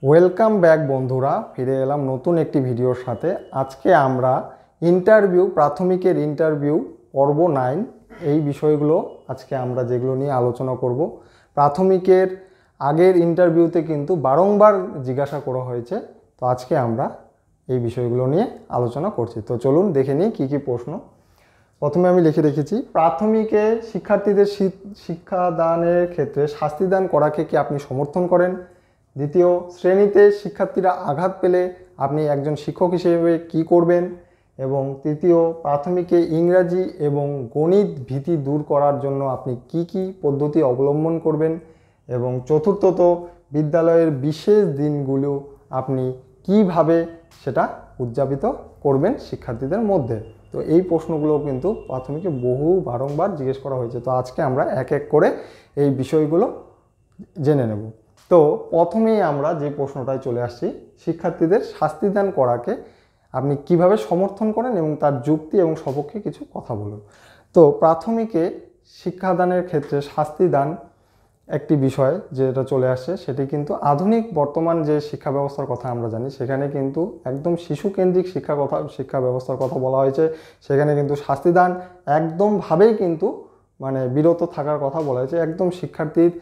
Welcome back বন্ধুরা, ফিরে এলাম নতুন একটি ভিডিওর সাথে। আজকে আমরা প্রাথমিকের ইন্টারভিউ পর্ব 9 এই বিষয়গুলো আজকে আমরা যেগুলো নিয়ে আলোচনা করব। প্রাথমিকের আগের ইন্টারভিউতে কিন্তু বারংবার জিজ্ঞাসা করা হয়েছে, তো আজকে আমরা এই বিষয়গুলো নিয়ে আলোচনা করছি। তো চলুন দেখে নিই কী কী প্রশ্ন। প্রথমে আমি লিখে রেখেছি, প্রাথমিকে শিক্ষার্থীদের শিক্ষাদানের ক্ষেত্রে শাস্তিদান করাকে কি আপনি সমর্থন করেন? দ্বিতীয়, শ্রেণীতে শিক্ষার্থীরা আঘাত পেলে আপনি একজন শিক্ষক হিসেবে কি করবেন? এবং তৃতীয়, প্রাথমিকে ইংরাজি এবং গণিত ভীতি দূর করার জন্য আপনি কি কি পদ্ধতি অবলম্বন করবেন? এবং চতুর্থত, বিদ্যালয়ের বিশেষ দিনগুলো আপনি কিভাবে সেটা উদযাপিত করবেন শিক্ষার্থীদের মধ্যে? তো এই প্রশ্নগুলো কিন্তু প্রাথমিকে বারংবার জিজ্ঞেস করা হয়েছে। তো আজকে আমরা এক এক করে এই বিষয়গুলো জেনে নেব। তো প্রথমেই আমরা যে প্রশ্নটায় চলে আসছি, শিক্ষার্থীদের শাস্তিদান করাকে আপনি কিভাবে সমর্থন করেন এবং তার যুক্তি এবং সপক্ষে কিছু কথা বলুন। তো প্রাথমিকে শিক্ষাদানের ক্ষেত্রে শাস্তিদান একটি বিষয় যেটা চলে আসছে, সেটি কিন্তু আধুনিক বর্তমান যে শিক্ষা ব্যবস্থার কথা আমরা জানি, সেখানে কিন্তু একদম শিশুকেন্দ্রিক শিক্ষা ব্যবস্থার কথা বলা হয়েছে। সেখানে কিন্তু শাস্তিদান একদমভাবেই কিন্তু বিরত থাকার কথা বলা হয়েছে। একদম শিক্ষার্থীর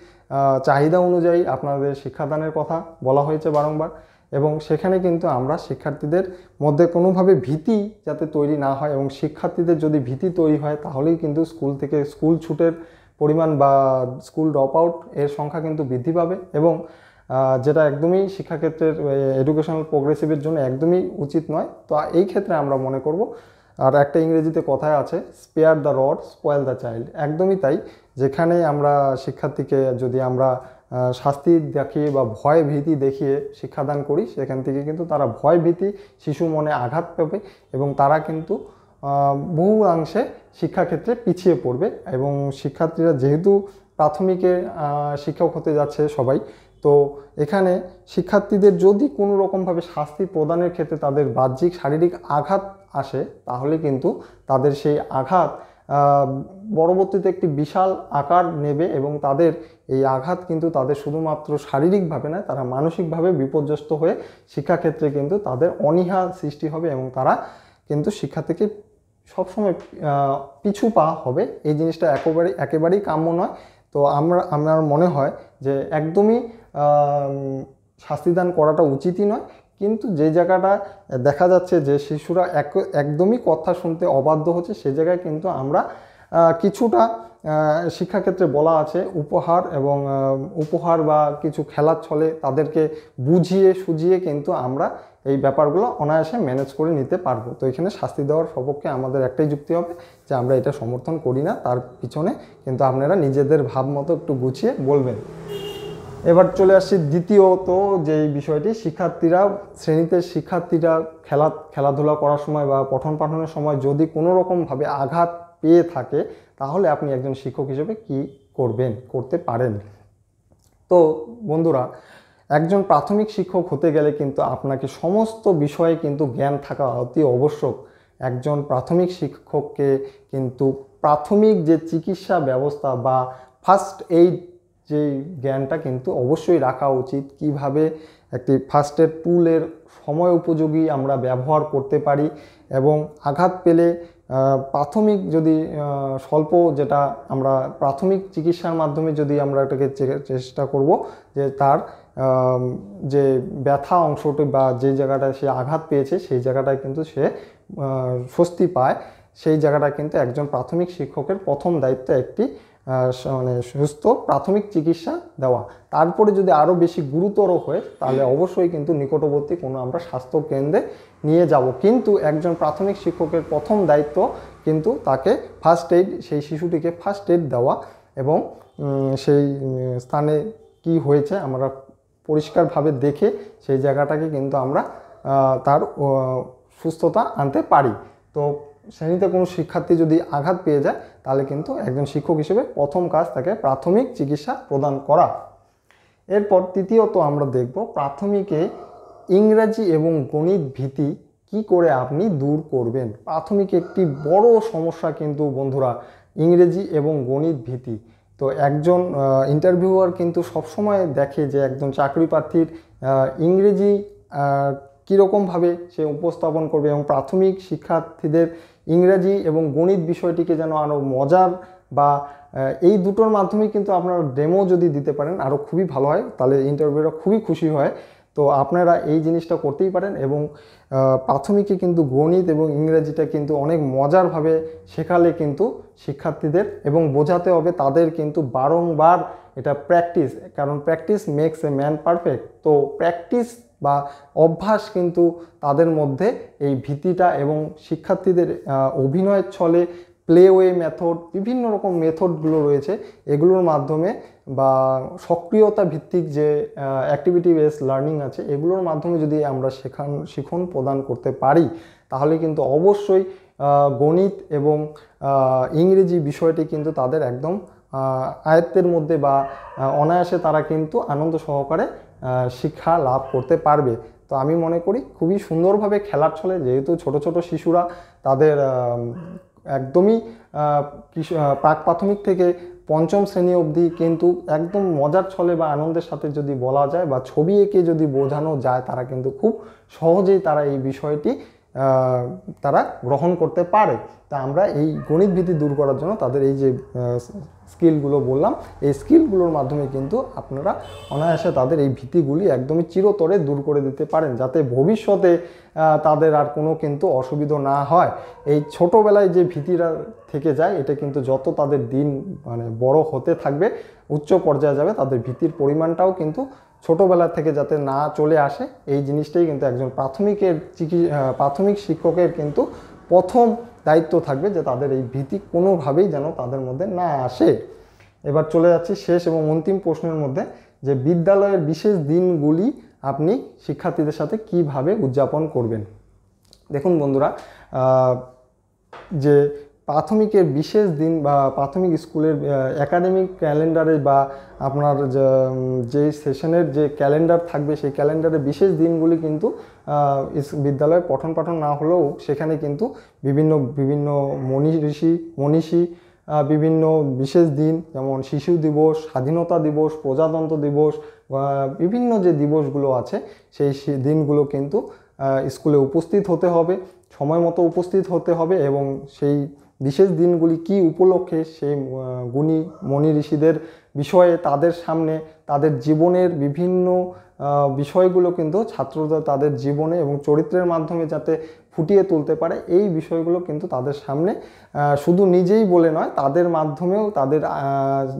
চাহিদা অনুযায়ী আপনাদের শিক্ষাদানের কথা বলা হয়েছে বারংবার। এবং সেখানে কিন্তু আমরা শিক্ষার্থীদের মধ্যে কোনোভাবে ভীতি যাতে তৈরি না হয়, এবং শিক্ষার্থীদের যদি ভীতি তৈরি হয় তাহলেই কিন্তু স্কুল ছুটের পরিমাণ বা স্কুল ড্রপ আউট এর সংখ্যা কিন্তু বৃদ্ধি পাবে, এবং যেটা একদমই শিক্ষাক্ষেত্রের এডুকেশনাল প্রোগ্রেসিভের জন্য একদমই উচিত নয়। তো এই ক্ষেত্রে আমরা মনে করব, আর একটা ইংরেজিতে কথায় আছে, spare the rod spoil the child. একদমই তাই। যেখানে আমরা শিক্ষার্থীকে যদি আমরা শাস্তি দেখিয়ে বা ভয় ভীতি দেখিয়ে শিক্ষাদান করি, সেখান থেকে কিন্তু তারা ভয় ভীতি শিশু মনে আঘাত পাবে এবং তারা কিন্তু বহু অংশে শিক্ষাক্ষেত্রে পিছিয়ে পড়বে। এবং শিক্ষার্থীরা যেহেতু প্রাথমিকে শিক্ষক হতে যাচ্ছে সবাই, তো এখানে শিক্ষার্থীদের যদি কোনো রকমভাবে শাস্তি প্রদানের ক্ষেত্রে তাদের বাহ্যিক শারীরিক আঘাত আসে, তাহলে কিন্তু তাদের সেই আঘাত পরবর্তীতে একটি বিশাল আকার নেবে, এবং তাদের এই আঘাত কিন্তু তাদের শুধুমাত্র শারীরিকভাবে নয়, তারা মানসিকভাবে বিপর্যস্ত হয়ে শিক্ষাক্ষেত্রে কিন্তু তাদের অনীহা সৃষ্টি হবে, এবং তারা কিন্তু শিক্ষা থেকে সবসময় পিছু পা হবে। এই জিনিসটা একেবারেই কাম্য নয়। তো আমার মনে হয় যে একদমই শাস্তিদান করাটা উচিতই নয়। কিন্তু যে জায়গাটা দেখা যাচ্ছে যে শিশুরা একদমই কথা শুনতে অবাধ্য হচ্ছে, সে জায়গায় কিন্তু আমরা কিছুটা শিক্ষাক্ষেত্রে বলা আছে উপহার বা কিছু খেলার ছলে তাদেরকে বুঝিয়ে সুঝিয়ে কিন্তু আমরা এই ব্যাপারগুলো অনায়াসে ম্যানেজ করে নিতে পারবো। তো এখানে শাস্তি দেওয়ার সপক্ষে আমাদের একটাই যুক্তি হবে যে আমরা এটা সমর্থন করি না। তার পিছনে কিন্তু আপনারা নিজেদের ভাব মতো একটু গুছিয়ে বলবেন। এবার চলে আসছি দ্বিতীয়ত যেই বিষয়টি, শ্রেণীতে শিক্ষার্থীরা খেলাধুলা করার সময় বা পঠন পাঠনের সময় যদি কোনো রকমভাবে আঘাত পেয়ে থাকে, তাহলে আপনি একজন শিক্ষক হিসেবে কি করতে পারেন। তো বন্ধুরা, একজন প্রাথমিক শিক্ষক হতে গেলে কিন্তু আপনাকে সমস্ত বিষয়ে কিন্তু জ্ঞান থাকা অতি আবশ্যক। একজন প্রাথমিক শিক্ষককে কিন্তু প্রাথমিক যে চিকিৎসা ব্যবস্থা বা ফার্স্ট এইড যে জ্ঞানটা কিন্তু অবশ্যই রাখা উচিত। কিভাবে একটি ফার্স্ট এড টুলের সময় উপযোগী আমরা ব্যবহার করতে পারি, এবং আঘাত পেলে প্রাথমিক যদি যেটা আমরা প্রাথমিক চিকিৎসার মাধ্যমে যদি আমরা এটাকে চেষ্টা করব যে তার যে ব্যথা অংশটি বা যে জায়গাটায় সে আঘাত পেয়েছে সেই জায়গাটায় কিন্তু সে স্বস্তি পায়, সেই জায়গাটা কিন্তু একজন প্রাথমিক শিক্ষকের প্রথম দায়িত্ব একটি সুস্থ প্রাথমিক চিকিৎসা দেওয়া। তারপরে যদি আরও বেশি গুরুতর হয় তাহলে অবশ্যই কিন্তু নিকটবর্তী কোনো আমরা স্বাস্থ্য কেন্দ্রে নিয়ে যাব। কিন্তু একজন প্রাথমিক শিক্ষকের প্রথম দায়িত্ব কিন্তু তাকে সেই শিশুটিকে ফার্স্ট এইড দেওয়া, এবং সেই স্থানে কি হয়েছে আমরা পরিষ্কারভাবে দেখে সেই জায়গাটাকে কিন্তু আমরা তার সুস্থতা আনতে পারি। তো শ্রেণীতে কোনো শিক্ষার্থী যদি আঘাত পেয়ে যায়, তাহলে কিন্তু একজন শিক্ষক হিসেবে প্রথম কাজ তাকে প্রাথমিক চিকিৎসা প্রদান করা। এরপর তৃতীয়ত আমরা দেখব, প্রাথমিকে ইংরাজি এবং গণিত ভীতি কি করে আপনি দূর করবেন। প্রাথমিক একটি বড় সমস্যা কিন্তু বন্ধুরা ইংরেজি এবং গণিত ভীতি। তো একজন ইন্টারভিউয়ার কিন্তু সবসময় দেখে যে একজন চাকরি প্রার্থীর ইংরেজি কীরকমভাবে সে উপস্থাপন করবে, এবং প্রাথমিক শিক্ষার্থীদের ইংরেজি এবং গণিত বিষয়টিকে যেন আরও মজার বা এই দুটোর মাধ্যমে কিন্তু আপনারা ডেমো যদি দিতে পারেন আরও খুবই ভালো হয়, তাহলে ইন্টারভিউরা খুবই খুশি হয়। তো আপনারা এই জিনিসটা করতেই পারেন, এবং প্রাথমিকে কিন্তু গণিত এবং ইংরেজিটা কিন্তু অনেক মজারভাবে শেখালে কিন্তু শিক্ষার্থীদের, এবং বোঝাতে হবে তাদের কিন্তু বারংবার এটা প্র্যাকটিস, কারণ practice makes a man perfect. তো প্র্যাকটিস বা অভ্যাস কিন্তু তাদের মধ্যে এই ভীতিটা, এবং শিক্ষার্থীদের অভিনয়ের ছলে প্লেওয়ে মেথড, বিভিন্ন রকম মেথডগুলো রয়েছে, এগুলোর মাধ্যমে বা সক্রিয়তা ভিত্তিক যে অ্যাক্টিভিটি বেস লার্নিং আছে, এগুলোর মাধ্যমে যদি আমরা শিখন প্রদান করতে পারি, তাহলে কিন্তু অবশ্যই গণিত এবং ইংরেজি বিষয়টি কিন্তু তাদের একদম আয়ত্তের মধ্যে বা অনায়াসে তারা কিন্তু আনন্দ সহকারে শিক্ষা লাভ করতে পারবে। তো আমি মনে করি খুবই সুন্দরভাবে খেলার ছলে, যেহেতু ছোট ছোট শিশুরা তাদের একদমই প্রাক প্রাথমিক থেকে পঞ্চম শ্রেণী অবধি কিন্তু একদম মজার ছলে বা আনন্দের সাথে যদি বলা যায় বা ছবি এঁকে যদি বোঝানো যায়, তারা কিন্তু খুব সহজেই তারা এই বিষয়টি তারা গ্রহণ করতে পারে। তা আমরা এই গণিত ভীতি দূর করার জন্য তাদের এই যে স্কিলগুলো বললাম, এই স্কিলগুলোর মাধ্যমে কিন্তু আপনারা অনায়াসে তাদের এই ভীতিগুলি একদমই চিরতরে দূর করে দিতে পারেন, যাতে ভবিষ্যতে তাদের আর কোনো কিন্তু অসুবিধা না হয়। এই ছোটোবেলায় যে ভীতিটা থেকে যায়, এটা কিন্তু যত তাদের দিন মানে বড় হতে থাকবে, উচ্চ পর্যায়ে যাবে, তাদের ভীতির পরিমাণটাও কিন্তু ছোটোবেলা থেকে যাতে না চলে আসে, এই জিনিসটাই কিন্তু একজন প্রাথমিক শিক্ষকের কিন্তু প্রথম দায়িত্ব থাকবে, যে তাদের এই ভীতি কোনোভাবেই যেন তাদের মধ্যে না আসে। এবার চলে যাচ্ছি শেষ এবং অন্তিম প্রশ্নের মধ্যে, যে বিদ্যালয়ের বিশেষ দিনগুলি আপনি শিক্ষার্থীদের সাথে কিভাবে উদযাপন করবেন। দেখুন বন্ধুরা, যে প্রাথমিকের বিশেষ দিন বা প্রাথমিক স্কুলের একাডেমিক ক্যালেন্ডারে বা আপনার যে সেশনের যে ক্যালেন্ডার থাকবে, সেই ক্যালেন্ডারে বিশেষ দিনগুলি কিন্তু বিদ্যালয়ে পঠন পাঠন না হলেও সেখানে কিন্তু বিভিন্ন মনীষী বিভিন্ন বিশেষ দিন, যেমন শিশু দিবস, স্বাধীনতা দিবস, প্রজাতন্ত্র দিবস, বিভিন্ন যে দিবসগুলো আছে, সেই দিনগুলো কিন্তু স্কুলে উপস্থিত হতে হবে, সময় মতো উপস্থিত হতে হবে, এবং সেই বিশেষ দিনগুলি কি উপলক্ষে সেই গুণী মনি ঋষিদের বিষয়ে তাদের সামনে তাদের জীবনের বিভিন্ন বিষয়গুলো কিন্তু ছাত্ররা তাদের জীবনে এবং চরিত্রের মাধ্যমে যাতে ফুটিয়ে তুলতে পারে, এই বিষয়গুলো কিন্তু তাদের সামনে শুধু নিজেই বলে নয়, তাদের মাধ্যমেও তাদের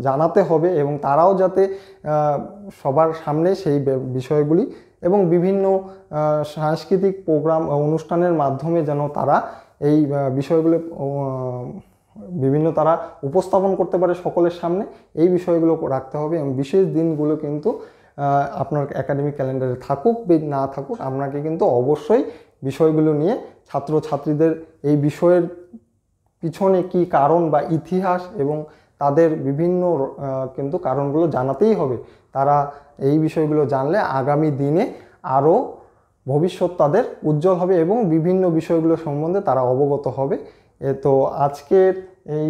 জানাতে হবে, এবং তারাও যাতে সবার সামনে সেই বিষয়গুলি এবং বিভিন্ন সাংস্কৃতিক প্রোগ্রাম অনুষ্ঠানের মাধ্যমে যেন তারা এই বিষয়গুলো তারা উপস্থাপন করতে পারে সকলের সামনে, এই বিষয়গুলো রাখতে হবে। এবং বিশেষ দিনগুলো কিন্তু আপনার একাডেমিক ক্যালেন্ডারে থাকুক বা না থাকুক, আপনাকে কিন্তু অবশ্যই বিষয়গুলো নিয়ে ছাত্রছাত্রীদের এই বিষয়ের পিছনে কি কারণ বা ইতিহাস এবং তাদের বিভিন্ন কিন্তু কারণগুলো জানাতেই হবে। তারা এই বিষয়গুলো জানলে আগামী দিনে আরও ভবিষ্যৎ তাদের উজ্জ্বল হবে এবং বিভিন্ন বিষয়গুলো সম্বন্ধে তারা অবগত হবে। তো আজকের এই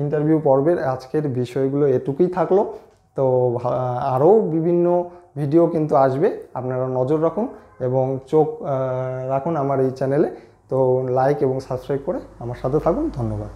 ইন্টারভিউ পর্বের আজকের বিষয়গুলো এটুকুই থাকলো। তো আরও বিভিন্ন ভিডিও কিন্তু আসবে, আপনারা নজর রাখুন এবং চোখ রাখুন আমার এই চ্যানেলে। তো লাইক এবং সাবস্ক্রাইব করে আমার সাথে থাকুন। ধন্যবাদ।